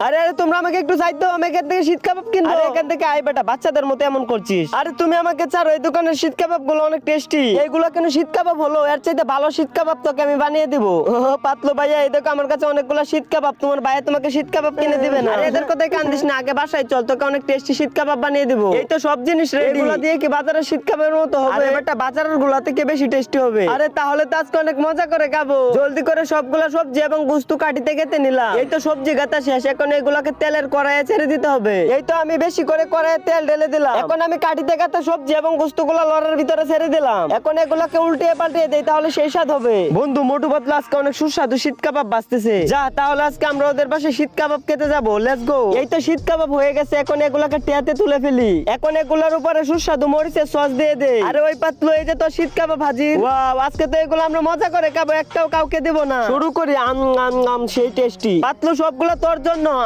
আরে আরে তোমরা আমাকে একটু চাইতো, আমি এখান থেকে শীত কাবাব কিনবো। আরে এখান থেকে আই বেটা, বাচ্চাদের মতো এমন করছিস। আরে তুমি আমাকে ছাড়ো, এই দোকানের শীত কাবাব গুলো অনেক টেস্টি। এইগুলো কেন শীত কাবাব হলো, এর চাইতে ভালো শীত কাবাব তোকে আমি বানিয়ে দিব। পাতলু ভাইয়া, এই দেখো আমার কাছে অনেকগুলো শীত কাবাব, তোমার ভাইয়া তোমাকে শীত কাবাব কিনে দিবে না। আরে এদের কথাই কান্দিস না, আগে বাসায় চল, তোকে অনেক টেস্টি শীত কাবাব বানিয়ে দিব। এই তো সব জিনিস রেডি, এগুলো দিয়ে কি বাজারের শীত কাবাবের মতো হবে? আরে বেটা, বাজারের গুলা থেকে বেশি টেস্টি হবে। আরে তাহলে তো আজকে অনেক মজা করে খাবো। জলদি করে সবগুলা সবজি এবং গুস্তু কাটিতে কেটে নিলাম। এই তো সবজি কাটা শেষ, এখন এগুলাকে তেলের কড়াইয়ে ছেড়ে দিতে হবে। এই তো আমি বেশি করে কড়াইয়ে তেল ঢেলে দিলাম। এখন আমি কাটিতে কাটা সবজি এবং গুস্তুগুলো লড়ার ভিতরে ছেড়ে দিলাম। এখন এগুলাকে উল্টিয়ে পাল্টিয়ে দেই, তাহলে সেই স্বাদ হবে। বন্ধু মোটু পাতলু আজকে অনেক সুস্বাদু শীত কাবাব বাজতেছে। যা তাহলে আজকে আমরা ওদের পাশে শীত কাবাব খেতে যাবো, লেটস গো। এই তো শীত কাবাব হয়ে গেছে, এখন এগুলাকে টিয়াতে তুলে ফেলি। এখন এগুলার উপরে সুস্বাদু মরিচের সস দিয়ে দেই। আরে ওই পাতলু, এই যে তো শীত কাবাব হাজির। ওয়াও, আজকে তো এগুলো আমরা মজা করে খাবো, একটাও কাউকে দেব না। শুরু করি। আম আম আম, সেই টেস্টি। পাতলু সবগুলো তোর জন্য।